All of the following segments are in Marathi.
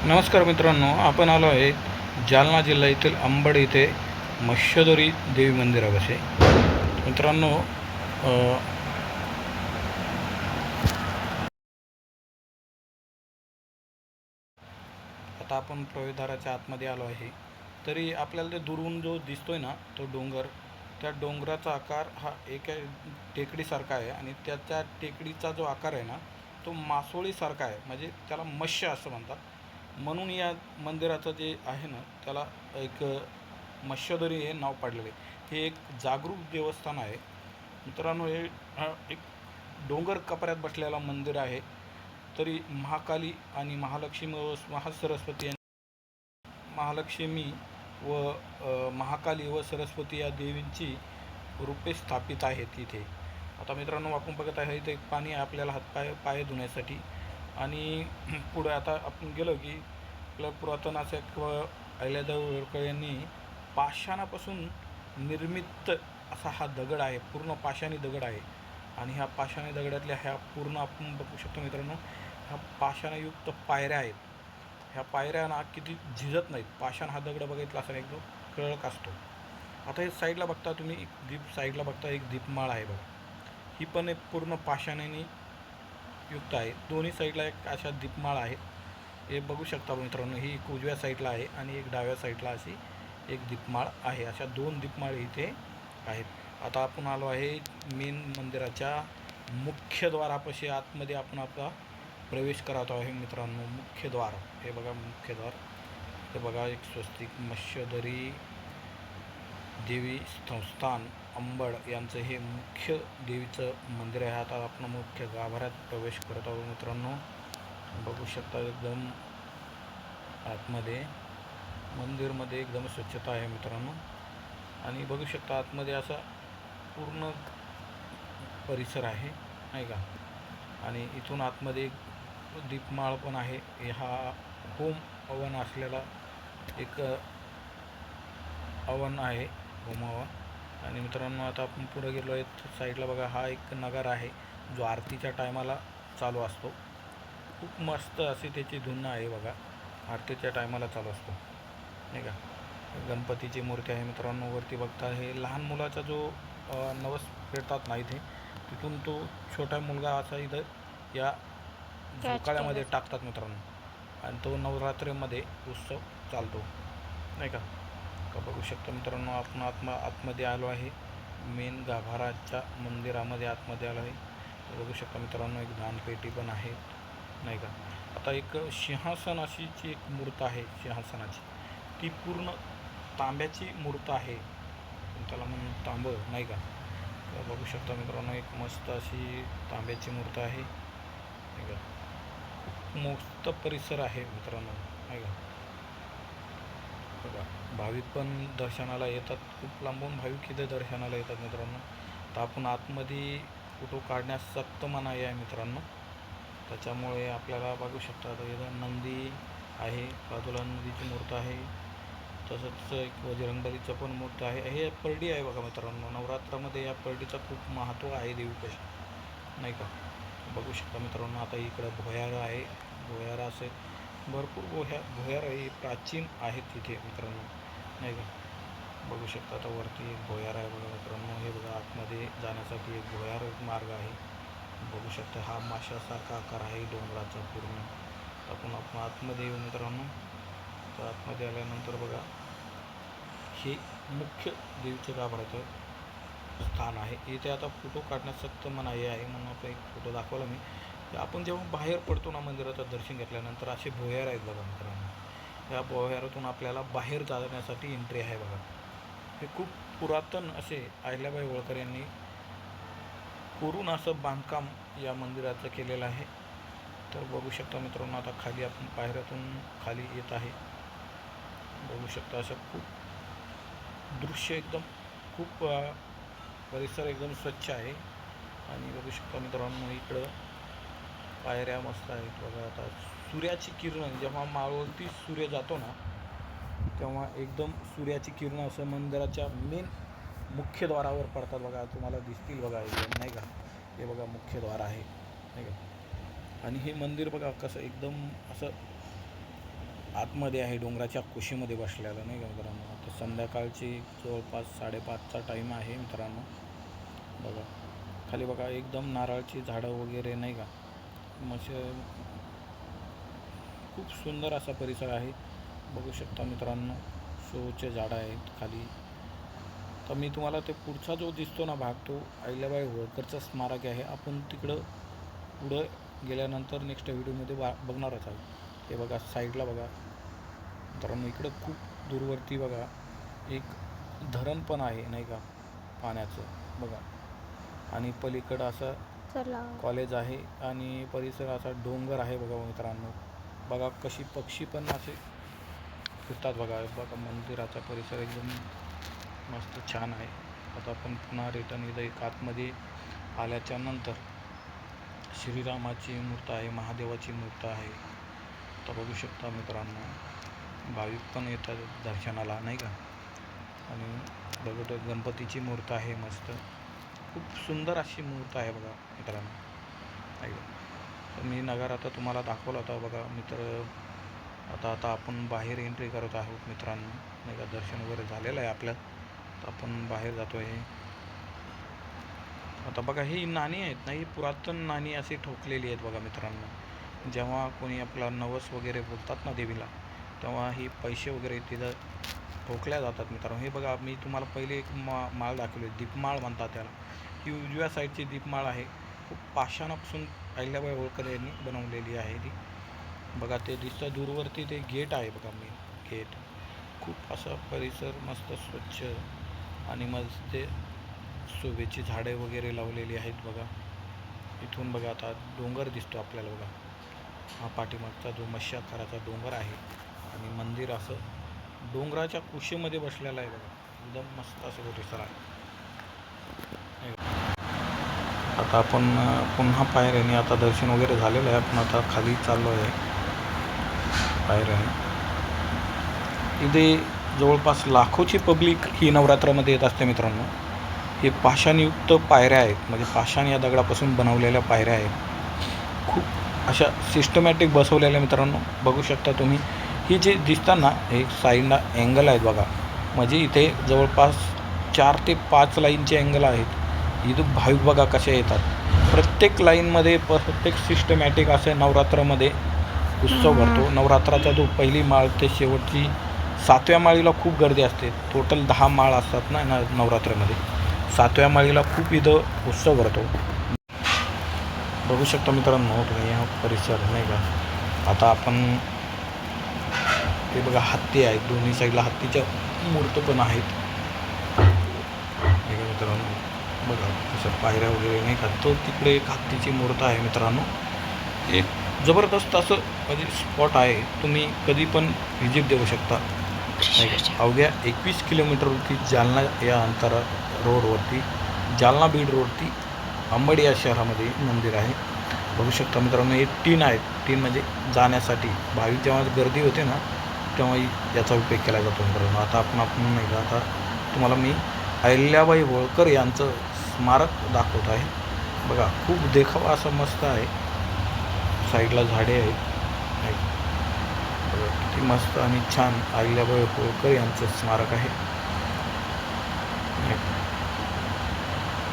नमस्कार मित्रांनो, आपण आलो आहे जालना जिल्हा येथील अंबड येथे मत्स्यदरी देवी मंदिरापाशी. मित्रांनो, आता आपण प्रवेशद्वाराच्या आतमध्ये आलो आहे. तरी आपल्याला ते दुरून जो दिसतोय ना, तो डोंगर, त्या डोंगराचा आकार हा एका टेकडीसारखा आहे आणि त्या टेकडीचा जो आकार आहे ना, तो मासोळीसारखा आहे. म्हणजे त्याला मत्स्य असं म्हणतात. म्हणून या मंदिराचं जे आहे ना, त्याला एक मत्स्यदरी हे नाव पाडलेलं आहे. हे एक जागरूक देवस्थान आहे मित्रांनो. हे एक डोंगर कपाऱ्यात बसलेला मंदिर आहे. तरी महाकाली आणि महालक्ष्मी व महासरस्वती महालक्ष्मी व महाकाली व सरस्वती या देवींची रूपे स्थापित आहेत इथे. आता मित्रांनो, आपण बघत आहे इथे एक पाणी आहे आपल्याला पाय धुण्यासाठी. आणि पुढे आता आपण गेलो की आपल्या पुरातन असं एक अहिल्यादेवी होळकर यांनी पाषाणापासून निर्मित असा हा दगड आहे. पूर्ण पाषाणी दगड आहे. आणि ह्या पाषाणी दगडातल्या ह्या पूर्ण आपण बघू शकतो मित्रांनो, ह्या पाषाणयुक्त पायऱ्या आहेत. ह्या पायऱ्या ना किती झिजत नाहीत. पाषाण हा दगड बघितला असा एकदम कडक असतो. आता हे साईडला बघता तुम्ही, साईडला बघता एक दीपमाळ आहे बघा. ही पण एक पूर्ण पाषाणाने युक्त आहे. दोन्ही साईडला एक अशा दीपमाळ आहेत. हे बघू शकता मित्रांनो, ही उजव्या साईडला आहे आणि एक डाव्या साईडला अशी एक दीपमाळ आहे. अशा दोन दीपमाळ इथे आहेत. आता आपण आलो आहे मेन मंदिराच्या मुख्यद्वारापाशी. आतमध्ये आपण आपला प्रवेश करत आहे मित्रांनो. मुख्यद्वार हे बघा, मुख्यद्वार हे बघा. एक स्वस्तिक मत्स्यदरी देवी संस्थान अंबड यांचं हे मुख्य देवीचं मंदिर आहे. आता आपण मुख्य गाभाऱ्यात प्रवेश करत आहोत मित्रांनो. बघू शकता एकदम आतमध्ये मंदिरमध्ये एकदम स्वच्छता आहे मित्रांनो. आणि बघू शकता आतमध्ये असा पूर्ण परिसर आहे, नाही का. आणि इथून आतमध्ये एक दीपमाळ पण आहे. हा होम हवन असलेला एक हवन आहे, होम हवन. आणि मित्रांनो, आता आपण पुढे गेलो आहे साईडला बघा, हा एक नगारा आहे जो आरतीच्या टायमाला चालू असतो. खूप मस्त अशी त्याची धुन आहे बघा. आरतीच्या टायमाला चालू असतो, नाही का. गणपतीची मूर्ती आहे मित्रांनो. वरती बघता हे लहान मुलाचा जो नवस फेडतात ना इथे, तिथून तो छोटा मुलगा असा इथं या झोकाळ्यामध्ये टाकतात मित्रांनो. आणि तो नवरात्रीमध्ये उत्सव चालतो, नाही का. बघू शकता मित्रांनो, आपण आतमध्ये आलो आहे. मेन गाभाराच्या मंदिरामध्ये आतमध्ये आलो आहे. बघू शकता मित्रांनो, एक दानपेटी पण आहे, नाही का. आता एक सिंहासन अशीची एक मूर्त आहे सिंहासनाची. ती पूर्ण तांब्याची मूर्त आहे, त्याला म्हणून तांब, नाही का. बघू शकता मित्रांनो, एक मस्त अशी तांब्याची मूर्त आहे, नाही का. खूप मस्त परिसर आहे मित्रांनो, नाही का. बघा, भाविक पण दर्शनाला येतात. खूप लांबून भाविक इथे दर्शनाला येतात मित्रांनो. तर आपण आतमध्ये फोटो काढण्यास सक्त मनाई आहे मित्रांनो. त्याच्यामुळे आपल्याला बघू शकता आता इथं नंदी आहे, बाजूला नंदीची मूर्त आहे. तसंच एक बजरंगबलीचं पण मूर्त आहे. हे परडी आहे बघा मित्रांनो. नवरात्रामध्ये या परडीचं खूप महत्त्व आहे देवीपाशी, नाही का. बघू शकता मित्रांनो, आता इकडं भोयार आहे. भोयार असे भरपूर भोयार हे प्राचीन आहेत तिथे मित्रांनो, नाही का. बघू शकता आता वरती एक भोयार आहे बघा मित्रांनो. हे बघा, आतमध्ये जाण्यासाठी एक भोयार मार्ग आहे. बघू शकता हा माशासारखा आकार आहे डोंगराचा पूर्ण. आपण आतमध्ये येऊ मित्रांनो. तर आतमध्ये आल्यानंतर बघा, हे मुख्य देवीचं गाभाऱ्याचं स्थान आहे. इथे आता फोटो काढण्यास सक्त मनाई आहे, म्हणून आपला एक फोटो दाखवला मी. आपण जेव्हा बाहेर पडतो ना मंदिराचं दर्शन घेतल्यानंतर, असे भोयार आहेत बघा मित्रांनो. या भोयारातून आपल्याला बाहेर जाण्यासाठी एंट्री आहे बघा. हे खूप पुरातन असे अहिल्याबाई होळकर यांनी कोरून असं बांधकाम या मंदिराचं केलेलं आहे. तर बघू शकता मित्रांनो, आता खाली आपण पायऱ्यातून खाली येत आहे. बघू शकता असं खूप दृश्य एकदम खूप परिसर एकदम स्वच्छ आहे. आणि बघू शकता मित्रांनो, इकडं पायऱ्या मस्त आहेत बघा. आता सूर्याची किरण जेव्हा मावळती सूर्य जातो ना, तेव्हा एकदम सूर्याची किरण असं मंदिराच्या मेन मुख्यद्वारावर पडतात बघा. तुम्हाला दिसतील बघा एकदम, नाही का. हे बघा मुख्यद्वार आहे, नाही का. आणि हे मंदिर बघा कसं एकदम असं आतमध्ये आहे, डोंगराच्या कुशीमध्ये बसलेला नाही का मित्रांनो. आता संध्याकाळची जवळपास 5:30चा टाईम आहे मित्रांनो. बघा खाली बघा एकदम नारळाची झाडं वगैरे नाही का, मस्त खूप सुंदर असा परिसर आहे. बघू शकता मित्रांनो, शोचे झाडं आहेत खाली. तर मी तुम्हाला ते पुढचा जो दिसतो ना भाग, तो अहिल्याबाई होळकरचं स्मारक आहे. आपण तिकडं पुढं गेल्यानंतर नेक्स्ट व्हिडिओमध्ये बघणारच आहोत. हे बघा साईडला बघा मित्रांनो, इकडं खूप दूरवरती बघा एक धरण पण आहे नाही का पाण्याचं बघा. आणि पलीकडं असं कॉलेज आहे आणि परिसर असा डोंगर आहे बघा मित्रांनो. बघा कशी पक्षी पण असे फिरतात बघा. बघा मंदिराचा परिसर एकदम मस्त छान आहे. आता आपण पुन्हा रिटर्न इथं एक आतमध्ये आल्याच्या नंतर श्रीरामाची मूर्त आहे, महादेवाची मूर्त आहे. तर बघू शकता मित्रांनो, भाविक पण येतात दर्शनाला नाही का. आणि बघतो गणपतीची मूर्त आहे मस्त, खूप सुंदर अशी मूर्त आहे बघा मित्रांनो. तर मी नगर आता तुम्हाला दाखवला होता बघा मित्र. आता आपण बाहेर एंट्री करत आहोत मित्रांनो नाही का. दर्शन वगैरे झालेलं आहे आपल्यात, तर आपण बाहेर जातो आहे. आता बघा ही नाणी आहेत ना, ही पुरातन नाणी अशी ठोकलेली आहेत बघा मित्रांनो. जेव्हा कोणी आपला नवस वगैरे बोलतात ना देवीला, तेव्हा ही पैसे वगैरे तिथं ठोकल्या जातात मित्रांनो. हे बघा मी तुम्हाला पहिले एक माळ दाखवली, दीपमाळ म्हणतात त्याला. ही उजव्या साईडची दीपमाळ आहे. खूप पाषाणापासून अहिल्याबाई होळकर यांनी बनवलेली आहे ती. बघा ते दिसतं दूरवरती, ते गेट आहे बघा मेन गेट. खूप असा परिसर मस्त स्वच्छ आणि मस्त ते शोभेची झाडे वगैरे लावलेली आहेत बघा. इथून बघा आता डोंगर दिसतो आपल्याला बघा. हा पाठीमागचा जो मत्स्याकाराचा डोंगर आहे आणि मंदिर असं डोंगराच्या कुशीमध्ये बसलेलं आहे बघा. एकदम मस्त असं परिसर आहे. आता आपण पुन्हा पायऱ्याने आता दर्शन वगैरे झालेलं आहे. आपण आता खाली चाललो आहे पायऱ्याने. इथे जवळपास लाखोची पब्लिक ही नवरात्रामध्ये येत असते मित्रांनो. हे पाषाणयुक्त पायऱ्या आहेत, म्हणजे पाषाण या दगडापासून बनवलेल्या पायऱ्या आहेत. खूप अशा सिस्टमॅटिक बसवलेल्या मित्रांनो. बघू शकता तुम्ही, ही जे दिसतात ना, हे साईडला अँगल आहेत बघा. म्हणजे इथे जवळपास 4 ते 5 लाईनचे अँगल आहेत. इथं भाविक बघा कसे येतात. प्रत्येक लाईनमध्ये प्रत्येक सिस्टमॅटिक असे नवरात्रामध्ये उत्सव भरतो. नवरात्राचा जो पहिली माळ ते शेवटची 7व्या माळीला खूप गर्दी असते. टोटल 10 माळ असतात ना नवरात्रामध्ये. 7व्या माळीला खूप इथं उत्सव भरतो. बघू शकता मित्रांनो तुम्ही हा परिसर नाही का. आता आपण ते बघा हत्ती आहेत, दोन्ही साईडला हत्तीच्या मूर्त पण आहेत मित्रांनो. बघा तसं पायऱ्या वगैरे नाही का. तो तिकडे एक हत्तीची मूर्त आहे मित्रांनो. एक जबरदस्त असं म्हणजे स्पॉट आहे. तुम्ही कधी पण व्हिजिट देऊ शकता. अवघ्या 21 किलोमीटरवरती जालना या अंतरा रोडवरती, जालना बीड रोडवरती अंबड या शहरामध्ये मंदिर आहे. बघू शकता मित्रांनो, हे टीन आहेत. टीन म्हणजे जाण्यासाठी भाविक जेव्हा गर्दी होते ना, तेव्हा याचा उपयोग केला जातो मित्रांनो. आता आपण नाही का, आता तुम्हाला मी अहिल्याबाई होळकर यांचं स्मारक दाखवत आहे. बघा खूप देखावा असं मस्त आहे. साईडला झाडे आहेत. बघा किती मस्त आणि छान अहिल्याबाई होळकर यांचं स्मारक आहे.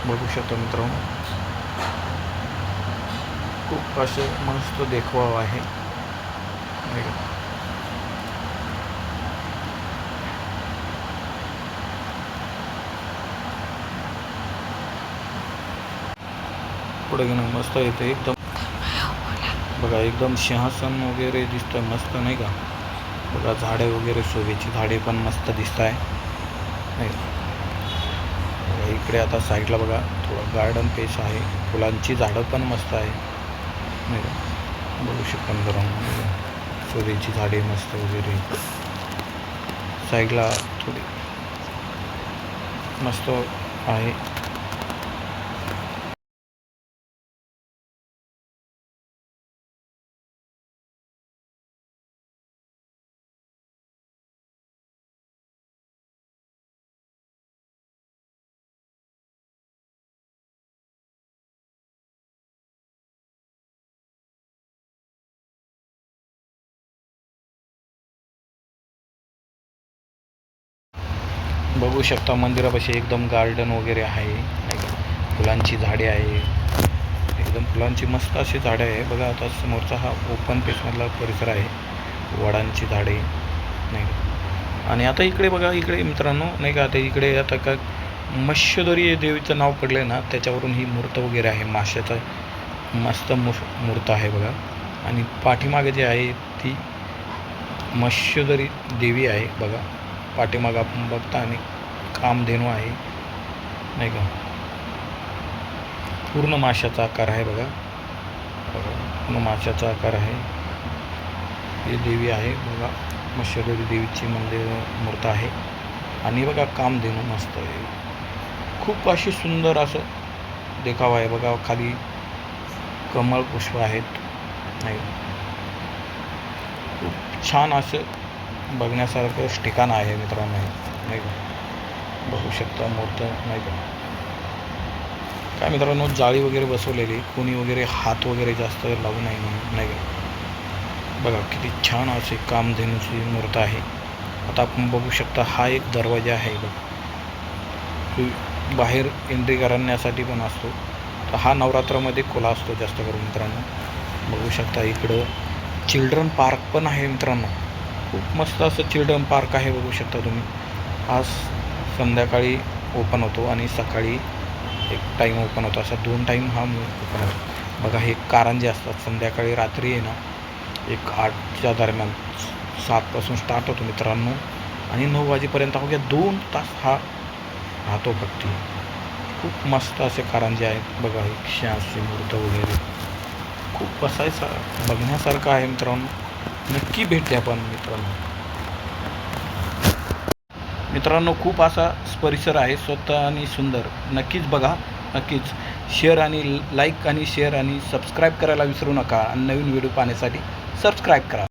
बघू शकता मित्रांनो, खूप असे मस्त देखावा आहे. पुढे घेणं मस्त येते एकदम. बघा एकदम सिंहासन वगैरे दिसतं मस्त नाही का. बघा झाडे वगैरे शोभेची झाडे पण मस्त दिसत आहे नाही. बघा इकडे आता साईडला बघा थोडं गार्डन पेस आहे. फुलांची झाडं पण मस्त आहे नाही का. बघू शकता मित्रांनो, शोभेची झाडे मस्त वगैरे. साईडला थोडी मस्त आहे. बघू शकता मंदिरापाशी एकदम गार्डन वगैरे आहे, नाही का. फुलांची झाडे आहे, एकदम फुलांची मस्त अशी झाडे आहे बघा. आता समोरचा हा ओपन पेसमधला परिसर आहे, वडांची झाडे, नाही का. आणि आता इकडे बघा, इकडे मित्रांनो, नाही का, आता इकडे आता का मत्स्यदरी देवीचं नाव पडलं आहे ना, त्याच्यावरून ही मूर्त वगैरे आहे, माशाचा मस्त मूर्त आहे बघा. आणि पाठीमागे जे आहे ती मत्स्यदरी देवी आहे बघा. पाठीमागं आपण बघता आणि कामधेनू आहे, नाही का. पूर्ण माशाचा आकार आहे बघा, पूर्ण माशाचा आकार आहे. ही देवी आहे बघा, मत्स्यदरी देवीची मूर्त आहे. आणि बघा कामधेनू मस्त आहे, खूप अशी सुंदर असं देखावा आहे बघा. खाली कमळ पुष्प आहेत, नाही, खूप छान असं बघण्यासारखं ठिकाण आहे मित्रांनो, नाही का. बघू शकता मूर्त, नाही का. काय मित्रांनो, जाळी वगैरे बसवलेली, कोणी वगैरे हात वगैरे जास्त लावू नये म्हणून, नाही का. बघा किती छान अशी कामधेनूची मूर्त आहे. आता आपण बघू शकता हा एक दरवाजा आहे बघा, बाहेर एंट्री करण्यासाठी पण असतो. तर हा नवरात्रामध्ये खुला असतो जास्त करून मित्रांनो. बघू शकता इकडं चिल्ड्रन पार्क पण आहे मित्रांनो, खूप मस्त असं चिल्ड्रन पार्क आहे. बघू शकता तुम्ही, आज संध्याकाळी ओपन होतो आणि सकाळी एक टाईम ओपन होतो, असा 2 टाईम हा ओपन होतो बघा. हे कारंजे असतात संध्याकाळी, रात्री आहे ना, एक 8च्या दरम्यान, 7पासून स्टार्ट होतो मित्रांनो, आणि 9 वाजेपर्यंत अवघ्या 2 तास हा राहतो फक्त. खूप मस्त असे कारंजे आहेत बघा, 180 मूर्त वगैरे, खूप बघण्यासारखं आहे मित्रांनो. नक्की भेट द्या पण मित्रांनो, खूप असा परिसर आहे स्वतः आणि सुंदर. नक्कीच बघा, नक्कीच शेअर आणि लाईक आणि शेअर आणि सबस्क्राईब करायला विसरू नका. आणि नवीन व्हिडिओ पाहण्यासाठी सबस्क्राईब करा.